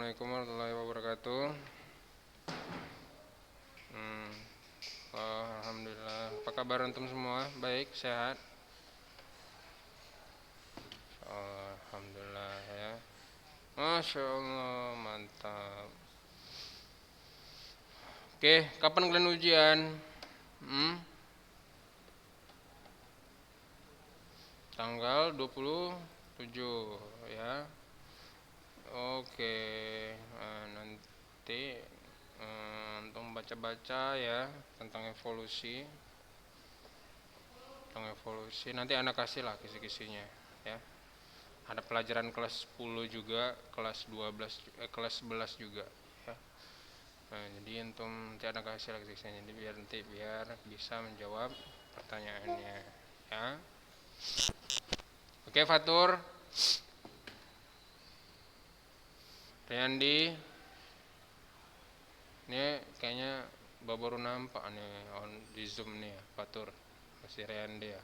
Assalamualaikum warahmatullahi wabarakatuh. Hmm, Alhamdulillah. Apa kabar antum semua? Baik, sehat? Alhamdulillah ya. Masya Allah, mantap. Oke, kapan kalian ujian? Hmm, Tanggal 27 ya. Oke, nanti antum baca-baca ya tentang evolusi. Nanti anak kasih lah kisi-kisinya ya. Ada pelajaran kelas 10 juga, kelas 12, kelas 11 juga ya. Nah, jadi antum nanti anak kasih lah kisi-kisinya, jadi biar bisa menjawab pertanyaannya ya. Oke, Fatur, Riyandi, ini kayaknya baru nampak nih di Zoom nih ya, Fatur, masih Riyandi ya.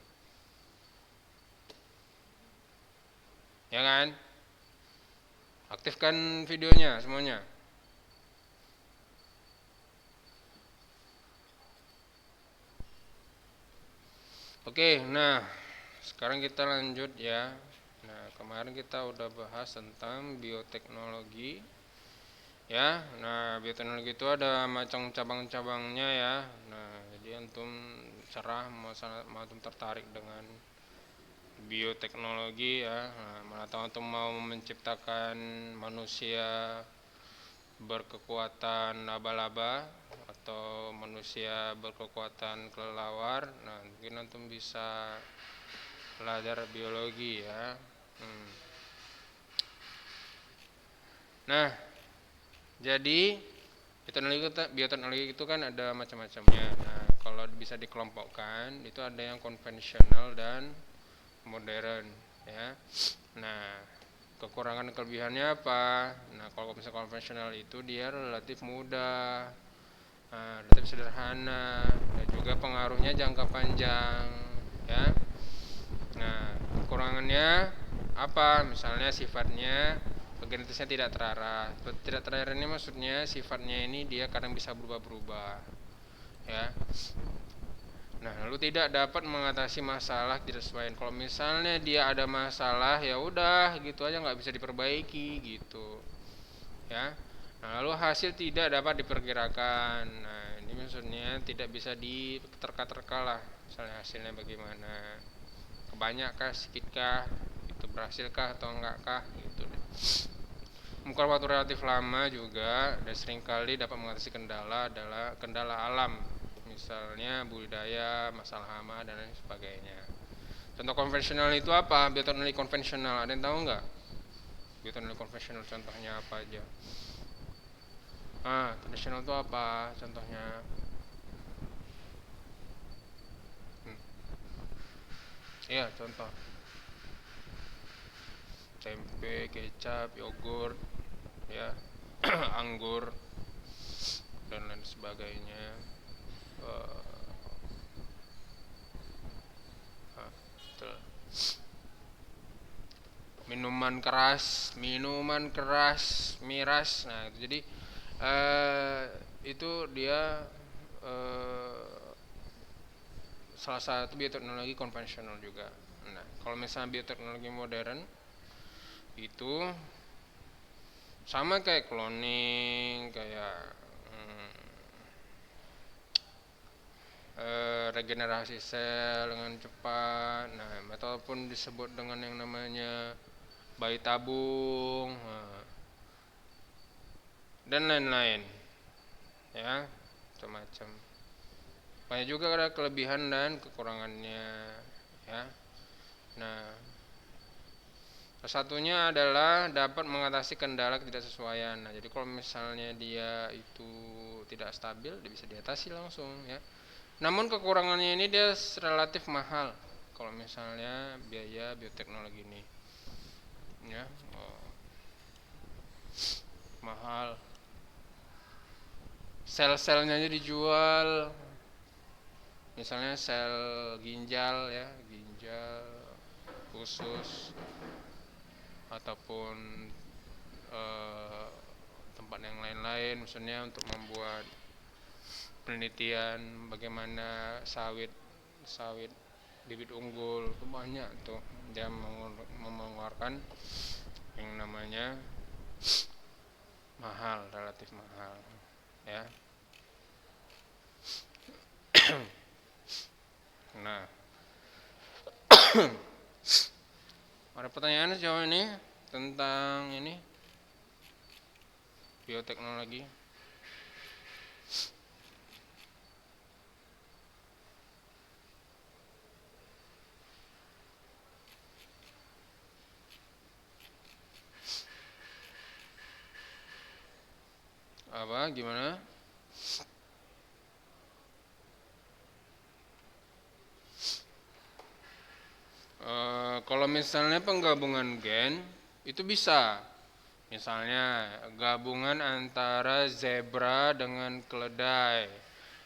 Ya kan? Aktifkan videonya semuanya. Oke, nah sekarang kita lanjut ya. Nah, kemarin kita udah bahas tentang bioteknologi ya. Nah, bioteknologi itu ada macam cabang-cabangnya ya. Nah, jadi antum cerah mau antum tertarik dengan bioteknologi ya. Nah, mana tahu antum mau menciptakan manusia berkekuatan laba-laba atau manusia berkekuatan kelelawar. Nah, mungkin antum bisa belajar biologi ya. Nah, jadi bioteknologi itu kan ada macam-macamnya. Nah, kalau bisa dikelompokkan itu ada yang konvensional dan modern ya. Nah, kekurangan dan kelebihannya apa? Nah, kalau misalnya konvensional itu dia relatif mudah, relatif sederhana, dan juga pengaruhnya jangka panjang ya. Nah, kekurangannya apa? Misalnya sifatnya genetisnya tidak terarah. Tidak terarah ini maksudnya sifatnya ini dia kadang bisa berubah-berubah ya. Nah, lalu tidak dapat mengatasi masalah tidak sesuai. Kalau misalnya dia ada masalah, ya udah gitu aja, nggak bisa diperbaiki gitu ya. Nah, lalu hasil tidak dapat diperkirakan. Nah, ini maksudnya tidak bisa diterka-terka lah, misalnya hasilnya bagaimana, kebanyakkah, segitkah, itu berhasilkah atau enggak gitu. Mengukir waktu relatif lama juga dan seringkali dapat mengatasi kendala adalah kendala alam, misalnya budidaya, masalah hama dan lain sebagainya. Contoh konvensional itu apa? Bioteknologi konvensional, ada yang tahu nggak? Bioteknologi konvensional contohnya apa aja? Konvensional itu apa contohnya? Iya, contoh tempe, kecap, yogurt ya, anggur dan lain sebagainya. Betul. Minuman keras, miras. Nah, itu jadi itu dia salah satu bioteknologi konvensional juga. Nah, kalau misalnya bioteknologi modern itu sama kayak cloning, kayak regenerasi sel dengan cepat. Nah, ataupun disebut dengan yang namanya bayi tabung, dan lain-lain ya, macam-macam. Banyak juga ada kelebihan dan kekurangannya ya. Nah, salah satunya adalah dapat mengatasi kendala ketidaksesuaian. Nah, jadi kalau misalnya dia itu tidak stabil, dia bisa diatasi langsung ya. Namun kekurangannya ini dia relatif mahal kalau misalnya biaya bioteknologi ini ya. Mahal. Sel-selnya aja dijual, misalnya sel ginjal ya, ginjal khusus ataupun tempat yang lain-lain, misalnya untuk membuat penelitian bagaimana sawit bibit unggul itu banyak tuh dia mengeluarkan yang namanya mahal, relatif mahal ya. Nah, ada pertanyaan sejauh ini tentang ini bioteknologi? Apa gimana? Kalau misalnya penggabungan gen itu bisa, misalnya gabungan antara zebra dengan keledai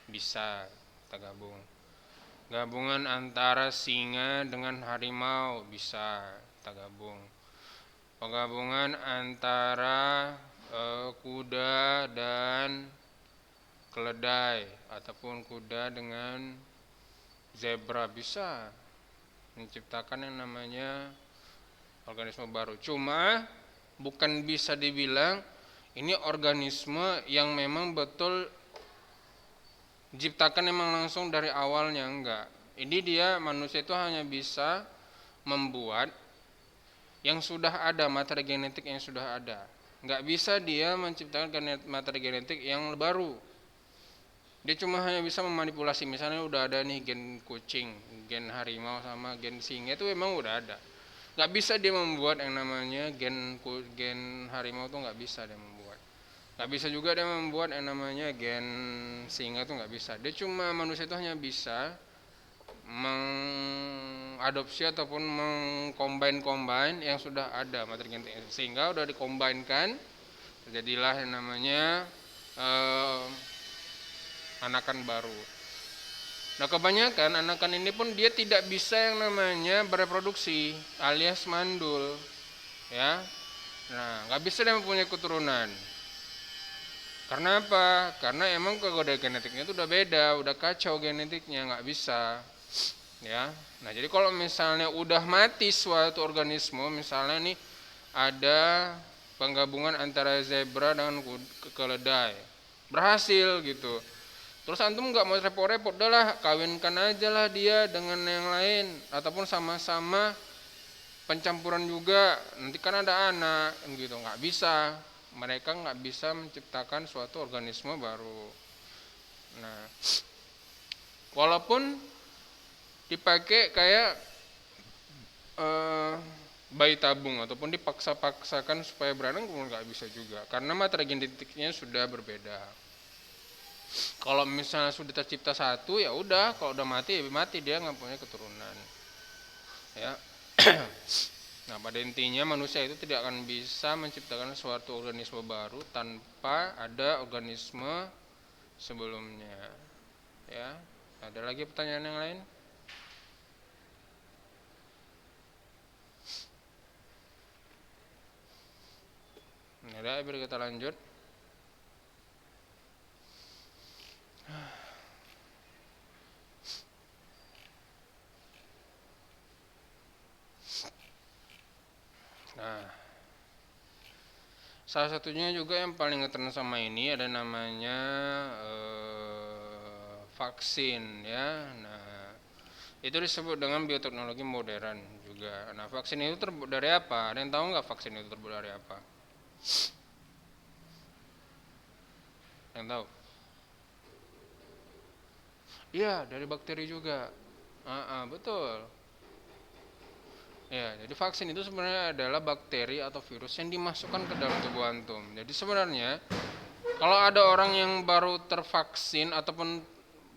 bisa kita gabungan antara singa dengan harimau bisa kita penggabungan antara kuda dan keledai ataupun kuda dengan zebra bisa menciptakan yang namanya organisme baru. Cuma bukan bisa dibilang ini organisme yang memang betul diciptakan memang langsung dari awalnya, enggak. Ini dia manusia itu hanya bisa membuat yang sudah ada, materi genetik yang sudah ada. Enggak bisa dia menciptakan materi genetik yang baru. Dia cuma hanya bisa memanipulasi, misalnya udah ada nih gen kucing, gen harimau sama gen singa itu memang udah ada. Nggak bisa dia membuat yang namanya gen harimau tuh nggak bisa dia membuat. Nggak bisa juga dia membuat yang namanya gen singa tuh nggak bisa. Dia cuma manusia itu hanya bisa mengadopsi ataupun mengcombine yang sudah ada materi genetik sehingga udah dikombinkan terjadilah yang namanya anakan baru. Nah kebanyakan anakan ini pun dia tidak bisa yang namanya bereproduksi alias mandul ya. Nah nggak bisa dia mempunyai keturunan. Karena apa? Karena emang kode genetiknya itu udah beda, udah kacau genetiknya, nggak bisa ya. Nah jadi kalau misalnya udah mati suatu organisme, misalnya nih ada penggabungan antara zebra dengan keledai, berhasil gitu. Terus antum nggak mau repot-repot, udahlah kawinkan aja lah dia dengan yang lain ataupun sama-sama pencampuran juga, nanti kan ada anak gitu. Nggak bisa, mereka nggak bisa menciptakan suatu organisme baru. Nah, walaupun dipakai kayak bayi tabung ataupun dipaksa-paksakan supaya beranak, nggak bisa juga karena materi genetiknya sudah berbeda. Kalau misalnya sudah tercipta satu ya udah, kalau udah mati ya mati, dia nggak punya keturunan ya. Nah pada intinya manusia itu tidak akan bisa menciptakan suatu organisme baru tanpa ada organisme sebelumnya ya. Ada lagi pertanyaan yang lain? Ada, biar kita lanjut. Nah, salah satunya juga yang paling ngetren sama ini ada namanya vaksin ya. Nah, itu disebut dengan bioteknologi modern juga. Nah, vaksin itu terbuat dari apa? Ada yang tahu nggak vaksin itu terbuat dari apa? Yang tahu? Iya, dari bakteri juga. Betul. Ya, jadi vaksin itu sebenarnya adalah bakteri atau virus yang dimasukkan ke dalam tubuh antum. Jadi sebenarnya kalau ada orang yang baru tervaksin ataupun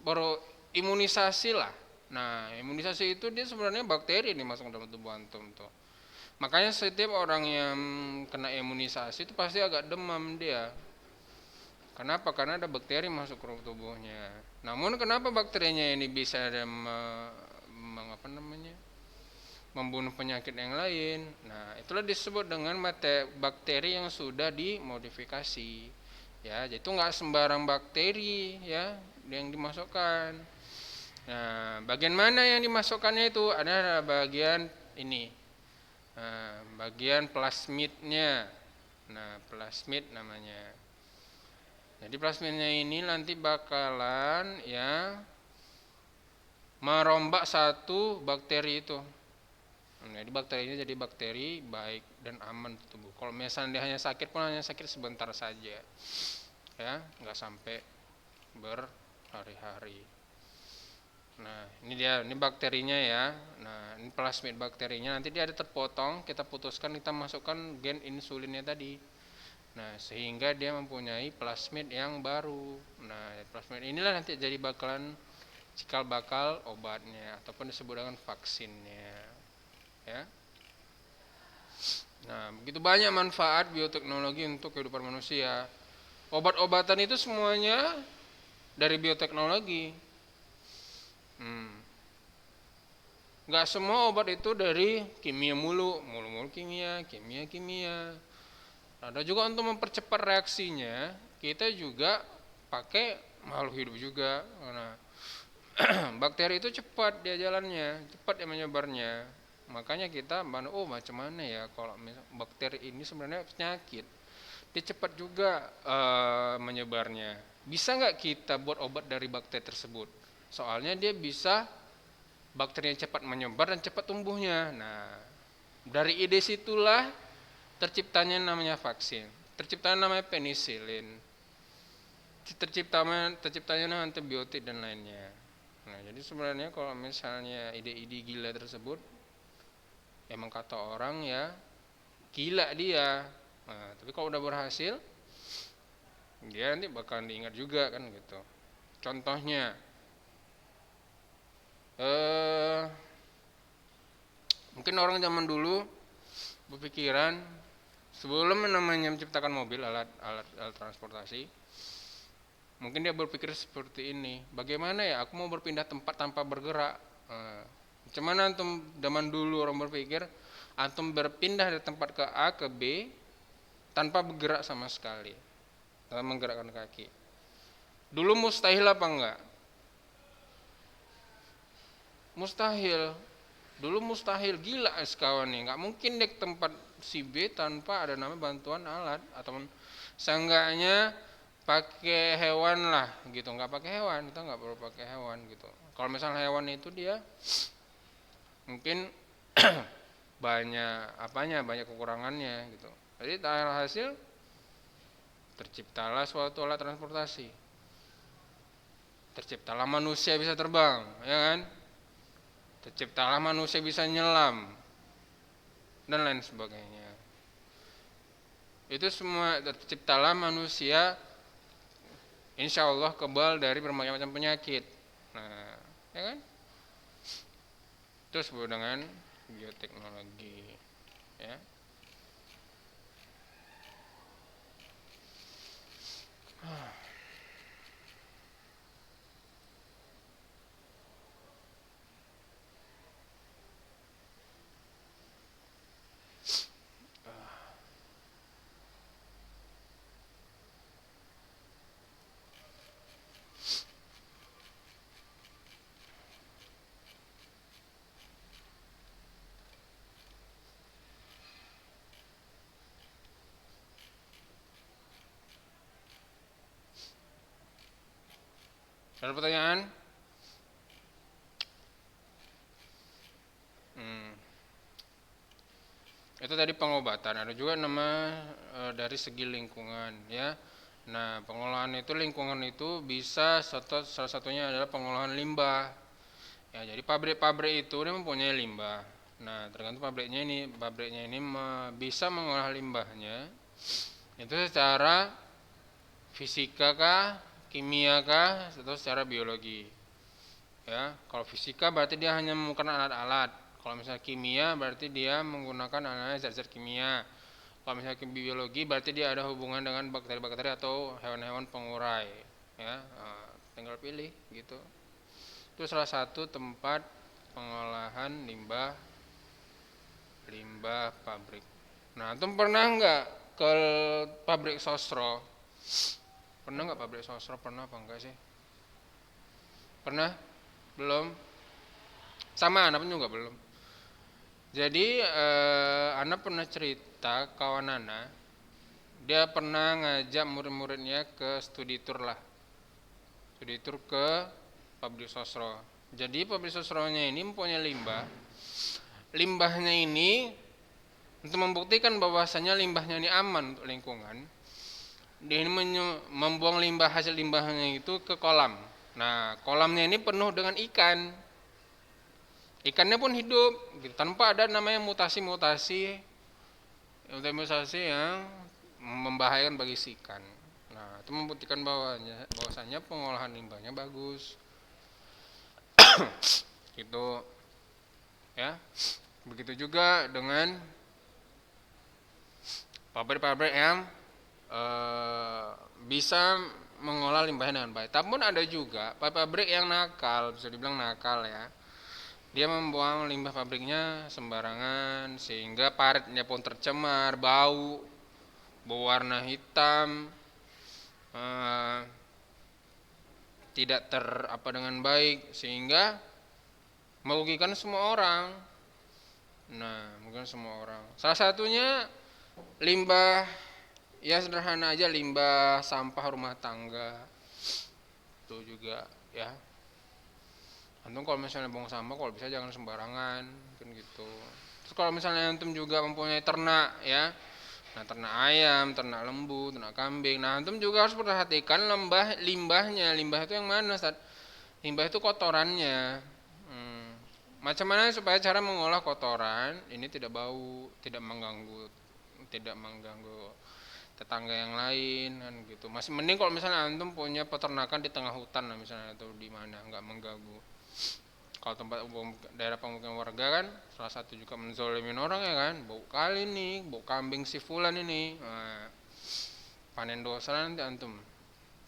baru imunisasi lah. Nah, imunisasi itu dia sebenarnya bakteri yang dimasukkan ke dalam tubuh antum tuh. Makanya setiap orang yang kena imunisasi itu pasti agak demam dia. Kenapa? Karena ada bakteri masuk ke tubuhnya. Namun kenapa bakterinya ini bisa membunuh penyakit yang lain. Nah, itulah disebut dengan bakteri yang sudah dimodifikasi. Ya, jadi itu nggak sembarang bakteri ya yang dimasukkan. Nah, bagian mana yang dimasukkannya itu? Ada bagian ini, bagian plasmidnya. Nah, plasmid namanya. Jadi plasmidnya ini nanti bakalan ya merombak satu bakteri itu. Jadi bakteri ini jadi bakteri baik dan aman untuk tubuh. Kalau misalnya dia hanya sakit pun hanya sakit sebentar saja, ya nggak sampai berhari-hari. Nah ini dia, ini bakterinya ya. Nah ini plasmid bakterinya, nanti dia ada terpotong, kita putuskan, kita masukkan gen insulinnya tadi. Nah sehingga dia mempunyai plasmid yang baru. Nah plasmid inilah nanti jadi bakalan cikal bakal obatnya ataupun disebut dengan vaksinnya. Ya. Nah, begitu banyak manfaat bioteknologi untuk kehidupan manusia. Obat-obatan itu semuanya dari bioteknologi. Nggak semua obat itu dari kimia mulu kimia. Ada juga untuk mempercepat reaksinya, kita juga pakai makhluk hidup juga. Nah, bakteri itu cepat dia jalannya, cepat dia menyebarnya. Makanya kita macam mana ya kalau bakteri ini sebenarnya penyakit, dia cepat juga menyebarnya. Bisa nggak kita buat obat dari bakteri tersebut? Soalnya dia bisa, bakterinya cepat menyebar dan cepat tumbuhnya. Nah, dari ide situlah terciptanya namanya vaksin, terciptanya namanya penisilin, terciptanya antibiotik dan lainnya. Nah, jadi sebenarnya kalau misalnya ide-ide gila tersebut, emang kata orang ya gila dia. Nah, tapi kalau udah berhasil, dia nanti bakal diingat juga kan gitu. Contohnya, mungkin orang zaman dulu berpikiran sebelum namanya menciptakan mobil, alat transportasi, mungkin dia berpikir seperti ini, bagaimana ya aku mau berpindah tempat tanpa bergerak. Macam mana antum zaman dulu orang berpikir antum berpindah dari tempat ke A ke B tanpa bergerak sama sekali, tanpa menggerakkan kaki. Dulu mustahil apa enggak? Mustahil. Dulu mustahil, gila sekawan nih, nggak mungkin dek tempat si B tanpa ada namanya bantuan alat ataupun seenggaknya pakai hewan lah gitu. Nggak pakai hewan, kita nggak perlu pakai hewan gitu. Kalau misalnya hewan itu dia mungkin banyak kekurangannya gitu. Jadi hasil terciptalah suatu alat transportasi, terciptalah manusia bisa terbang, ya kan, terciptalah manusia bisa nyelam dan lain sebagainya. Itu semua terciptalah manusia insya Allah kebal dari berbagai macam penyakit. Nah, ya kan, itu disebut dengan bioteknologi, ya. Ada pertanyaan? Itu tadi pengobatan. Ada juga nama dari segi lingkungan, ya. Nah, pengolahan itu, lingkungan itu bisa salah satunya adalah pengolahan limbah. Ya, jadi pabrik-pabrik itu dia mempunyai limbah. Nah, tergantung pabriknya ini bisa mengolah limbahnya itu secara fisika kah, kimia kah, atau secara biologi. Ya, kalau fisika berarti dia hanya menggunakan alat-alat. Kalau misalnya kimia berarti dia menggunakan alat zat-zat kimia. Kalau misalnya biologi berarti dia ada hubungan dengan bakteri-bakteri atau hewan-hewan pengurai. Ya, tinggal pilih gitu. Itu salah satu tempat pengolahan limbah limbah pabrik. Nah, antum pernah nggak ke pabrik sosro? Pernah nggak pabrik sosro? Pernah apa enggak sih? Pernah? Belum? Sama anak pun juga belum. Jadi anak pernah cerita kawan anak, dia pernah ngajak murid-muridnya ke studi tour lah. Studi tour ke pabrik sosro. Jadi pabrik sosronya ini mempunyai limbah. Limbahnya ini untuk membuktikan bahwasanya limbahnya ini aman untuk lingkungan, dia ini membuang limbah hasil limbahnya itu ke kolam. Nah, kolamnya ini penuh dengan ikan. Ikannya pun hidup gitu, tanpa ada namanya mutasi-mutasi yang membahayakan bagi si ikan. Nah, itu membuktikan bahwasanya pengolahan limbahnya bagus. Gitu ya. Begitu juga dengan pabrik-pabrik yang bisa mengolah limbahnya dengan baik. Tapi ada juga pabrik yang nakal, bisa dibilang nakal ya. Dia membuang limbah pabriknya sembarangan sehingga paritnya pun tercemar, bau, berwarna hitam, tidak dengan baik sehingga merugikan semua orang. Nah, mungkin semua orang. Salah satunya limbah, ya sederhana aja, limbah sampah rumah tangga. Itu juga ya. Antum kalau misalnya buang sampah, kalau bisa jangan sembarangan, kan gitu. Terus kalau misalnya antum juga mempunyai ternak ya, nah ternak ayam, ternak lembu, ternak kambing, nah antum juga harus perhatikan limbahnya. Limbah itu yang mana, Ustaz? Limbah itu kotorannya. Macam mana supaya cara mengolah kotoran ini tidak bau, tidak mengganggu tetangga yang lain kan gitu. Masih mending kalau misalnya antum punya peternakan di tengah hutan lah misalnya, atau di mana nggak mengganggu. Kalau tempat daerah pemukiman warga kan salah satu juga menzolimin orang ya kan, bau kali nih, bau kambing si fulan ini. Nah, panen dosa nanti antum.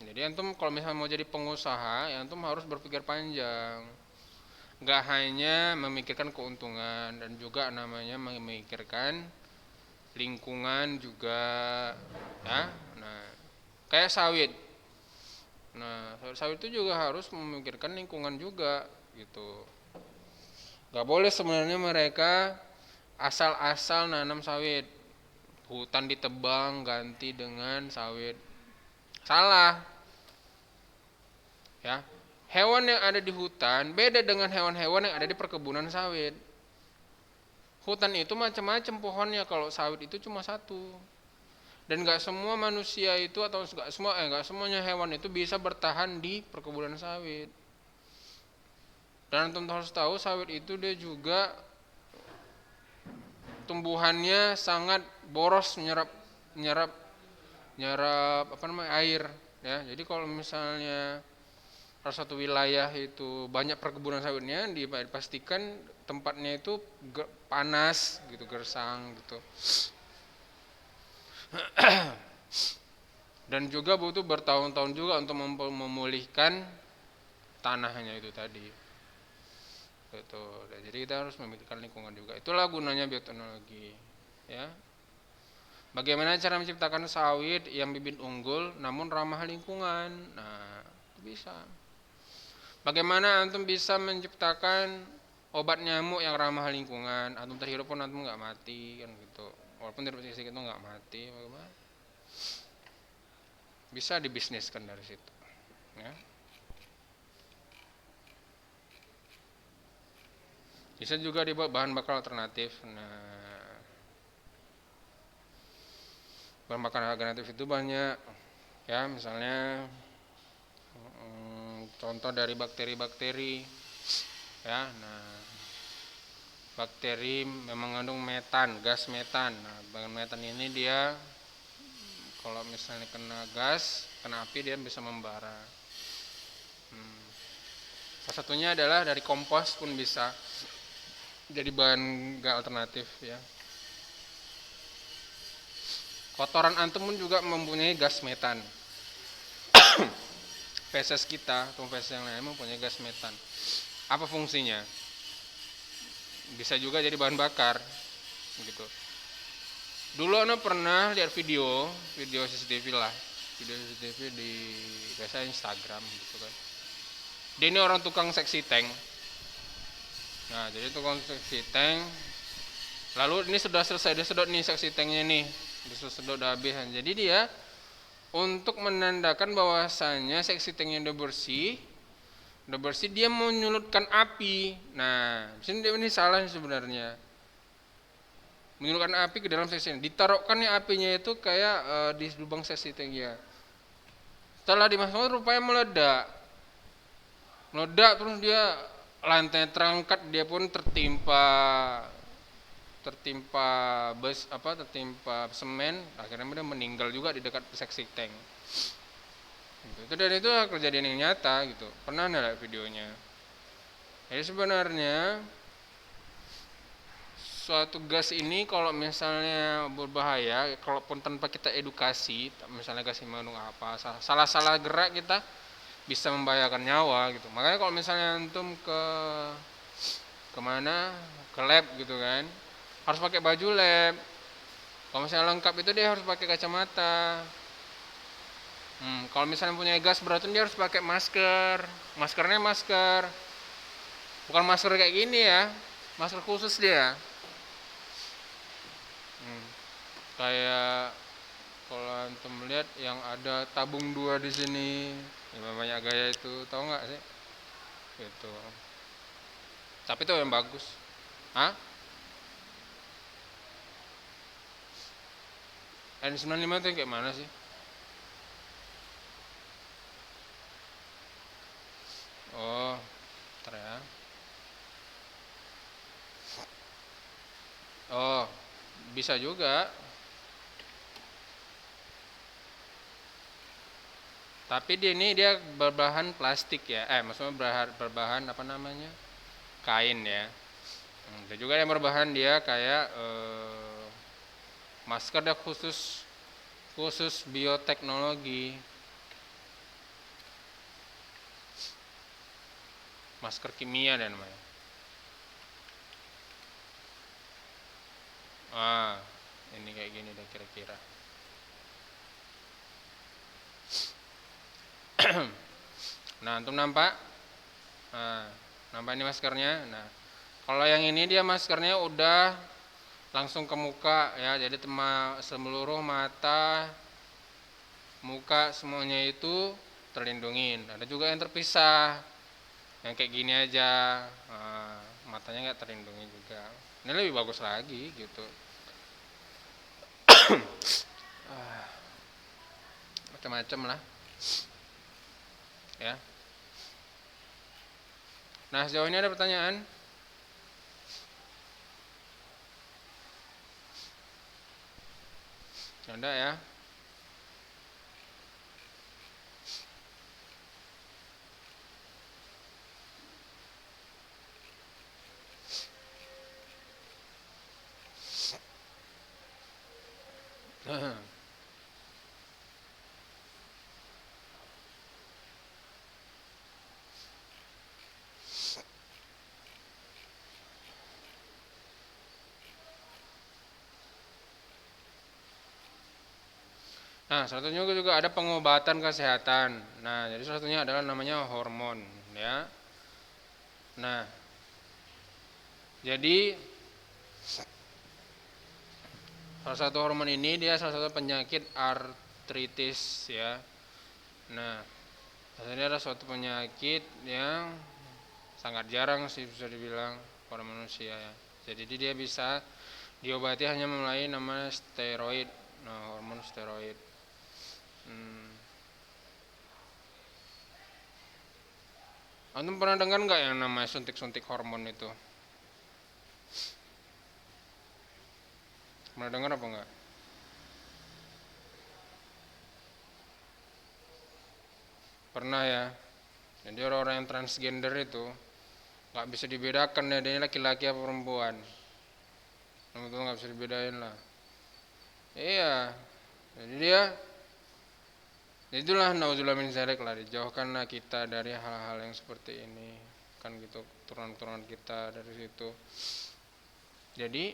Jadi antum kalau misalnya mau jadi pengusaha, ya antum harus berpikir panjang. Gak hanya memikirkan keuntungan, dan juga namanya memikirkan lingkungan juga ya. Nah, kayak sawit. Nah, sawit itu juga harus memikirkan lingkungan juga gitu. Gak boleh sebenarnya mereka asal-asal nanam sawit, hutan ditebang ganti dengan sawit. Salah ya. Hewan yang ada di hutan beda dengan hewan-hewan yang ada di perkebunan sawit. Hutan itu macam-macam pohonnya, kalau sawit itu cuma satu. Dan nggak semua manusia itu atau nggak semuanya hewan itu bisa bertahan di perkebunan sawit. Dan antum harus tahu sawit itu dia juga tumbuhannya sangat boros menyerap air ya. Jadi kalau misalnya salah satu wilayah itu banyak perkebunan sawitnya, dipastikan tempatnya itu panas gitu, gersang gitu. Dan juga butuh bertahun-tahun juga untuk memulihkan tanahnya itu tadi. Gitu. Jadi kita harus memikirkan lingkungan juga. Itulah gunanya bioteknologi ya. Bagaimana cara menciptakan sawit yang bibit unggul namun ramah lingkungan? Nah, itu bisa. Bagaimana antum bisa menciptakan obat nyamuk yang ramah lingkungan? Antum terhirup pun antum nggak mati kan gitu. Walaupun terhirup sedikit itu nggak mati, bagaimana? Bisa dibisniskan dari situ. Ya. Bisa juga dibuat bahan bakar alternatif. Nah, bahan bakar alternatif itu banyak. Ya, misalnya contoh dari bakteri-bakteri ya. Nah, bakteri memang mengandung metan, gas metan. Nah, bahan metan ini dia kalau misalnya kena gas, kena api, dia bisa membara. Salah satunya adalah dari kompos pun bisa jadi bahan alternatif ya. Kotoran antum pun juga mempunyai gas metan. Feses kita atau feses yang lain mempunyai gas metan. Apa fungsinya? Bisa juga jadi bahan bakar gitu. Dulu Ana pernah lihat video CCTV lah, video CCTV di biasa Instagram gitu kan. Dia ini orang tukang seksi tank. Nah, jadi tukang seksi tank. Lalu ini sudah selesai, dia sedot nih seksi tanknya nih, dia sedot udah habis. Jadi dia untuk menandakan bahwasanya seksi tanknya udah bersih dia mau menyulutkan api. Nah, sini ini salah sebenarnya. Menyulutkan api ke dalam seksi tank. Ditaruhkannya apinya itu kayak di lubang seksi tanknya. Setelah dimasukkan rupanya meledak terus dia lantai terangkat, dia pun tertimpa semen, akhirnya dia meninggal juga di dekat seksi tank gitu. Dan itu kejadian yang nyata gitu, pernah ada videonya. Jadi sebenarnya suatu gas ini kalau misalnya berbahaya, kalaupun tanpa kita edukasi, misalnya gas mengandung apa, salah gerak kita bisa membahayakan nyawa gitu. Makanya kalau misalnya antum kemana, ke lab gitu kan, harus pakai baju lab. Kalau misalnya lengkap itu dia harus pakai kacamata. Kalau misalnya punya gas beracun dia harus pakai masker. Maskernya bukan masker kayak gini ya, masker khusus dia. Kayak kalau antum melihat yang ada tabung 2 di sini, yang banyak gaya itu, tahu nggak sih? Gitu. Tapi itu yang bagus. Hah? N95 itu kayak mana sih? Oh, ntar ya. Oh, bisa juga. Tapi dia berbahan plastik ya. Maksudnya berbahan apa namanya? Kain ya. Ada juga yang berbahan dia kayak masker dia khusus bioteknologi. Masker kimia dan namanya. Ini kayak gini deh kira-kira. Nah, antum nampak? Nampak ini maskernya. Nah, kalau yang ini dia maskernya udah langsung ke muka ya, jadi seluruh mata, muka semuanya itu terlindungin. Ada juga yang terpisah, yang kayak gini aja, matanya nggak terlindungi juga. Ini lebih bagus lagi gitu. Macam-macam lah ya. Nah, sejauh ini ada pertanyaan? Ada ya. Nah, salah satunya juga ada pengobatan kesehatan. Nah, jadi salah satunya adalah namanya hormon, ya. Nah, jadi salah satu hormon ini dia salah satu penyakit artritis, ya. Nah, ini adalah suatu penyakit yang sangat jarang sih bisa dibilang pada manusia, ya. Jadi dia bisa diobati hanya melalui nama steroid, hormon steroid. Antum pernah dengar nggak yang namanya suntik-suntik hormon itu? Pernah dengar apa nggak? Pernah ya. Jadi orang-orang yang transgender itu nggak bisa dibedakan ya, dia laki-laki apa perempuan. Itu nggak bisa dibedain lah. Iya. Jadi itulah nauzubillah min dzalik lah, dijauhkanlah kita dari hal-hal yang seperti ini kan gitu, turunan-turunan kita dari situ. Jadi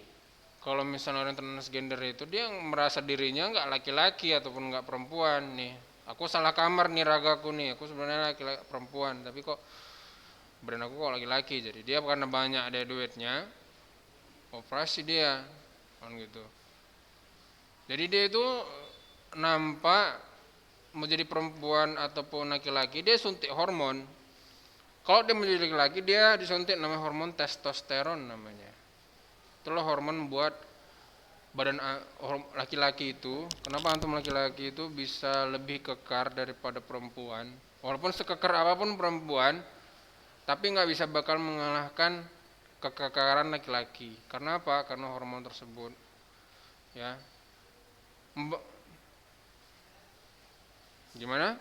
Kalau misalnya orang transgender itu dia merasa dirinya nggak laki-laki ataupun nggak perempuan nih. Aku salah kamar nih ragaku nih. Aku sebenarnya laki-laki perempuan, tapi kok brand aku kok laki-laki. Jadi dia karena banyak ada duitnya, operasi dia kan gitu. Jadi dia itu nampak mau jadi perempuan ataupun laki-laki dia suntik hormon. Kalau dia menjadi laki-laki dia disuntik namanya hormon testosteron namanya. Itulah hormon buat badan laki-laki itu. Kenapa antum laki-laki itu bisa lebih kekar daripada perempuan? Walaupun sekekar apapun perempuan, tapi nggak bisa bakal mengalahkan kekekaran laki-laki. Karena apa? Karena hormon tersebut. Ya. Gimana?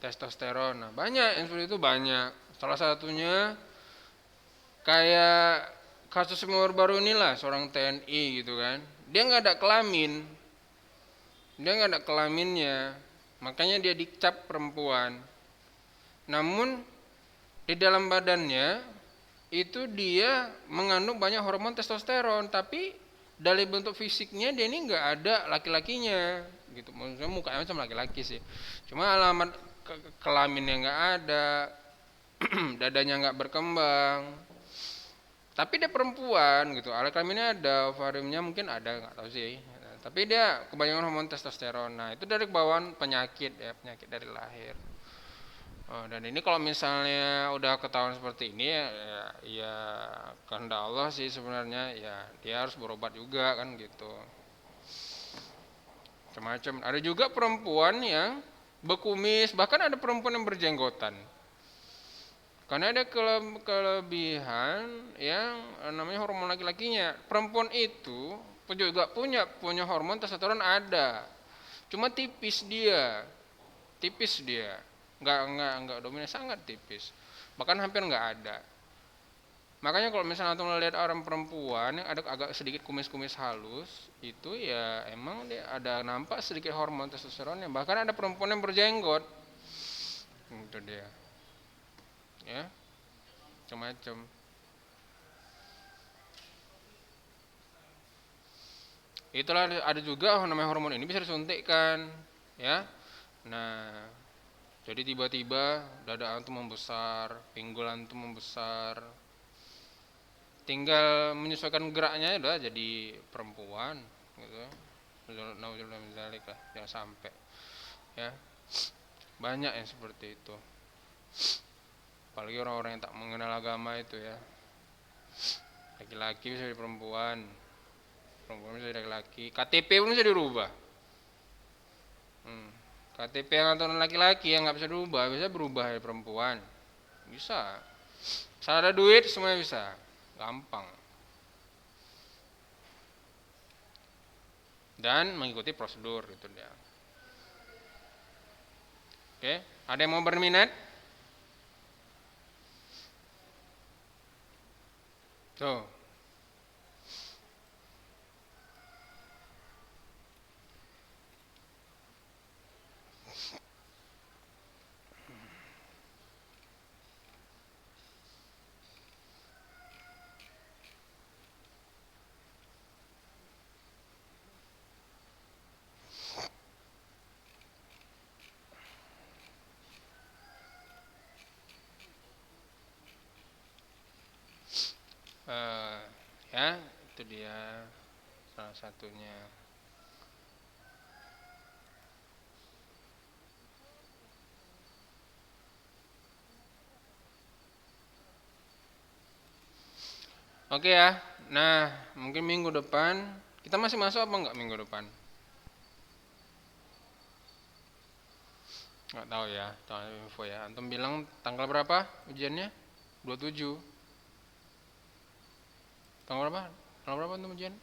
Testosteron. Nah, banyak yang seperti itu banyak. Salah satunya kayak kasus baru inilah seorang TNI gitu kan. Dia nggak ada kelamin. Dia nggak ada kelaminnya. Makanya dia dicap perempuan. Namun di dalam badannya itu dia mengandung banyak hormon testosteron, tapi dari bentuk fisiknya dia ini nggak ada laki-lakinya gitu. Maksudnya mukanya macam laki-laki sih, cuma alamat kelaminnya nggak ada, dadanya nggak berkembang, tapi dia perempuan gitu. Alat kelaminnya ada, ovariumnya mungkin ada, nggak tahu sih, tapi dia kebanyakan hormon testosteron. Nah itu dari bawaan penyakit ya, penyakit dari lahir. Oh, dan ini kalau misalnya udah ketahuan seperti ini ya kehendak Allah sih sebenarnya, ya dia harus berobat juga kan gitu. Macam-macam. Ada juga perempuan yang berkumis, bahkan ada perempuan yang berjenggotan. Karena ada kelebihan yang namanya hormon laki-lakinya. Perempuan itu juga punya hormon testosteron ada. Cuma tipis dia. Tipis dia. Enggak dominan, sangat tipis. Bahkan hampir enggak ada. Makanya kalau misalnya antum melihat orang perempuan yang ada agak sedikit kumis-kumis halus, itu ya emang dia ada nampak sedikit hormon testosteronnya. Bahkan ada perempuan yang berjenggot. Itu dia. Ya. Macam-macam. Itulah ada juga namanya hormon ini bisa disuntikkan, ya. Nah, jadi tiba-tiba dada antum membesar, pinggul antum membesar. Tinggal menyesuaikan geraknya udah jadi perempuan gitu. Nauzubillah min dzalik lah, jangan sampai. Ya. Banyak yang seperti itu. Apalagi orang-orang yang tak mengenal agama itu ya. Laki-laki bisa jadi perempuan. Perempuan bisa jadi laki-laki. KTP pun bisa dirubah. KTP yang atau laki-laki yang nggak bisa dirubah bisa berubah jadi perempuan. Bisa. Asal ada duit semuanya bisa. Gampang. Dan mengikuti prosedur gitu dia. Oke, ada yang mau berminat? Tuh. Ya, itu dia salah satunya. Oke ya. Nah, mungkin minggu depan kita masih masuk apa enggak minggu depan? Enggak tahu ya, tahu info ya. Antum bilang tanggal berapa ujiannya? 27. Tanggal berapa? Tanggal berapa antum ujian?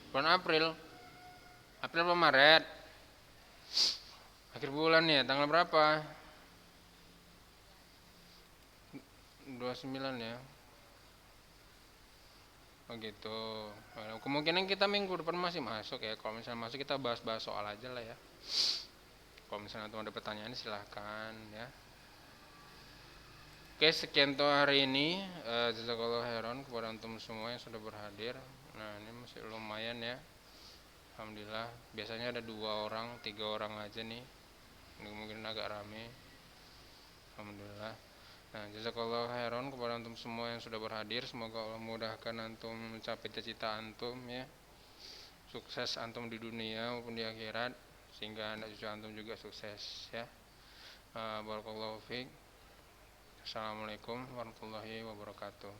Bulan April. April apa Maret? Akhir bulan ya, tanggal berapa? 29 ya. Oh gitu. Kemungkinan kita minggu depan masih masuk ya. Kalau misalnya masuk kita bahas-bahas soal aja lah ya. Kalau misalnya ada pertanyaan silahkan ya. Oke, sekian untuk hari ini. Jazakallahu khairan kepada antum semua yang sudah berhadir. Nah, ini masih lumayan ya. Alhamdulillah. Biasanya ada 2 orang, 3 orang aja nih. Ini mungkin agak rame. Alhamdulillah. Nah, jazakallahu khairan kepada antum semua yang sudah berhadir. Semoga Allah memudahkan antum mencapai cita-cita antum ya. Sukses antum di dunia maupun di akhirat, sehingga anak cucu antum juga sukses ya. Barakallahu fiik. Assalamualaikum warahmatullahi wabarakatuh.